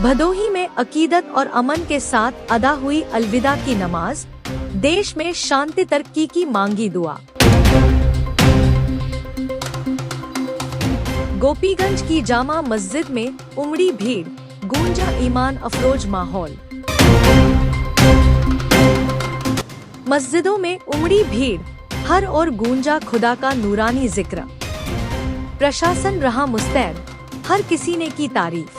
भदोही में अकीदत और अमन के साथ अदा हुई अलविदा की नमाज, देश में शांति तरक्की की मांगी दुआ। गोपीगंज की जामा मस्जिद में उमड़ी भीड़, गूंजा ईमान अफरोज माहौल। मस्जिदों में उमड़ी भीड़, हर ओर गूंजा खुदा का नूरानी जिक्र। प्रशासन रहा मुस्तैद, हर किसी ने की तारीफ।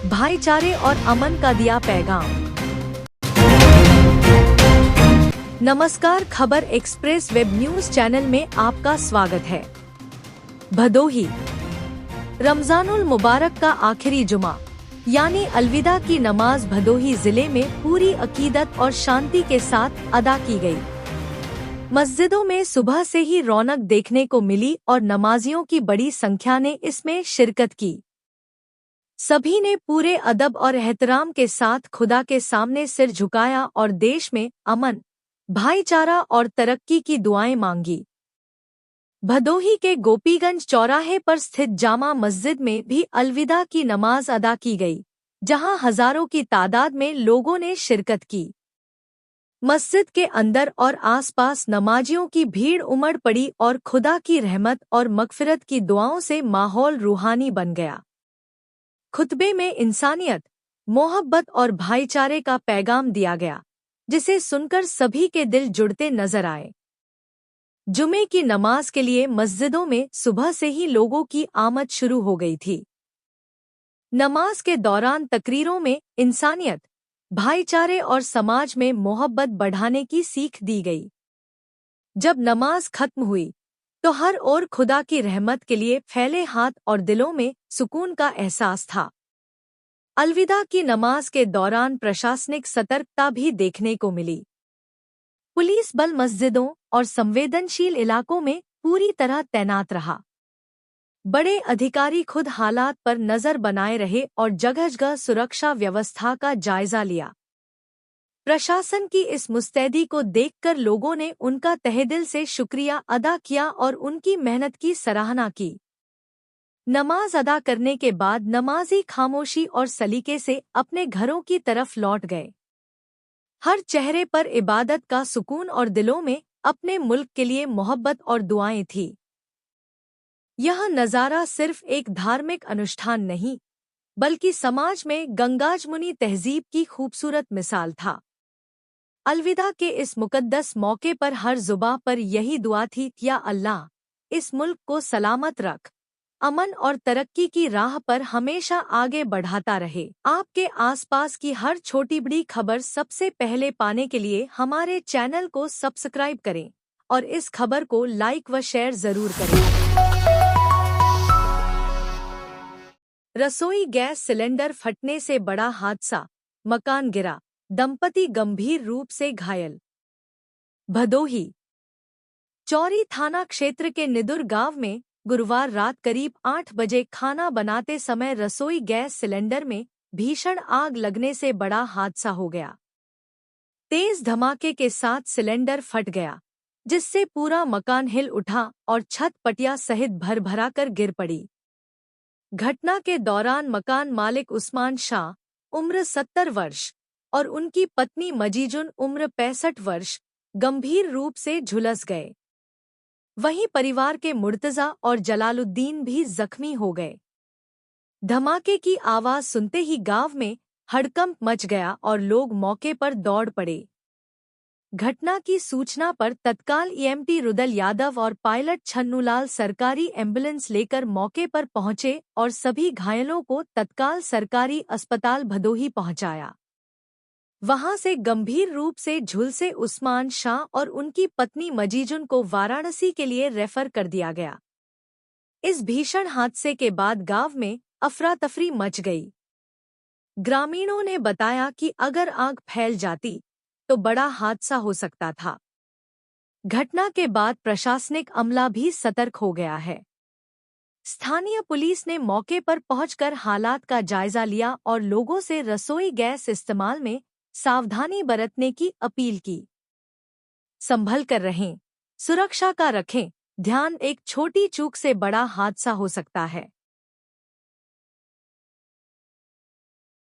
भाईचारे और अमन का दिया पैगाम। नमस्कार, खबर एक्सप्रेस वेब न्यूज चैनल में आपका स्वागत है। भदोही रमजानुल मुबारक का आखिरी जुमा यानी अलविदा की नमाज भदोही जिले में पूरी अकीदत और शांति के साथ अदा की गई। मस्जिदों में सुबह से ही रौनक देखने को मिली और नमाजियों की बड़ी संख्या ने इसमें शिरकत की। सभी ने पूरे अदब और एहतराम के साथ खुदा के सामने सिर झुकाया और देश में अमन, भाईचारा और तरक्की की दुआएं मांगी। भदोही के गोपीगंज चौराहे पर स्थित जामा मस्जिद में भी अलविदा की नमाज अदा की गई, जहां हजारों की तादाद में लोगों ने शिरकत की। मस्जिद के अंदर और आसपास नमाजियों की भीड़ उमड़ पड़ी और खुदा की रहमत और मगफिरत की दुआओं से माहौल रूहानी बन गया। खुतबे में इंसानियत, मोहब्बत और भाईचारे का पैगाम दिया गया, जिसे सुनकर सभी के दिल जुड़ते नजर आए। जुमे की नमाज के लिए मस्जिदों में सुबह से ही लोगों की आमद शुरू हो गई थी। नमाज के दौरान तकरीरों में इंसानियत, भाईचारे और समाज में मोहब्बत बढ़ाने की सीख दी गई। जब नमाज खत्म हुई तो हर ओर खुदा की रहमत के लिए फैले हाथ और दिलों में सुकून का एहसास था। अलविदा की नमाज के दौरान प्रशासनिक सतर्कता भी देखने को मिली। पुलिस बल मस्जिदों और संवेदनशील इलाकों में पूरी तरह तैनात रहा। बड़े अधिकारी खुद हालात पर नजर बनाए रहे और जगह-जगह सुरक्षा व्यवस्था का जायजा लिया। प्रशासन की इस मुस्तैदी को देखकर लोगों ने उनका तहेदिल से शुक्रिया अदा किया और उनकी मेहनत की सराहना की। नमाज अदा करने के बाद नमाजी खामोशी और सलीके से अपने घरों की तरफ लौट गए। हर चेहरे पर इबादत का सुकून और दिलों में अपने मुल्क के लिए मोहब्बत और दुआएं थी। यह नज़ारा सिर्फ एक धार्मिक अनुष्ठान नहीं, बल्कि समाज में गंगाजमुनी तहजीब की खूबसूरत मिसाल था। अलविदा के इस मुकद्दस मौके पर हर जुबां पर यही दुआ थी, या अल्लाह, इस मुल्क को सलामत रख, अमन और तरक्की की राह पर हमेशा आगे बढ़ाता रहे। आपके आसपास की हर छोटी बड़ी खबर सबसे पहले पाने के लिए हमारे चैनल को सब्सक्राइब करें और इस खबर को लाइक व शेयर जरूर करें। रसोई गैस सिलेंडर फटने से बड़ा हादसा, मकान गिरा, दंपति गंभीर रूप से घायल। भदोही चौरी थाना क्षेत्र के निदुर गांव में गुरुवार रात करीब 8 बजे खाना बनाते समय रसोई गैस सिलेंडर में भीषण आग लगने से बड़ा हादसा हो गया। तेज धमाके के साथ सिलेंडर फट गया, जिससे पूरा मकान हिल उठा और छत पटिया सहित भरभरा कर गिर पड़ी। घटना के दौरान मकान मालिक उस्मान शाह, उम्र 70 वर्ष, और उनकी पत्नी मजीजुन, उम्र 65 वर्ष, गंभीर रूप से झुलस गए। वहीं परिवार के मुर्तजा और जलालुद्दीन भी जख्मी हो गए। धमाके की आवाज सुनते ही गांव में हड़कंप मच गया और लोग मौके पर दौड़ पड़े। घटना की सूचना पर तत्काल ईएमटी रुदल यादव और पायलट छन्नूलाल सरकारी एम्बुलेंस लेकर मौके पर पहुंचे और सभी घायलों को तत्काल सरकारी अस्पताल भदोही पहुंचाया। वहां से गंभीर रूप से झुलसे उस्मान शाह और उनकी पत्नी मजीजुन को वाराणसी के लिए रेफर कर दिया गया। इस भीषण हादसे के बाद गांव में अफरा तफरी मच गई। ग्रामीणों ने बताया कि अगर आग फैल जाती तो बड़ा हादसा हो सकता था। घटना के बाद प्रशासनिक अमला भी सतर्क हो गया है। स्थानीय पुलिस ने मौके पर पहुंचकर हालात का जायजा लिया और लोगों से रसोई गैस इस्तेमाल में सावधानी बरतने की अपील की। संभल कर रहें, सुरक्षा का रखें ध्यान, एक छोटी चूक से बड़ा हादसा हो सकता है।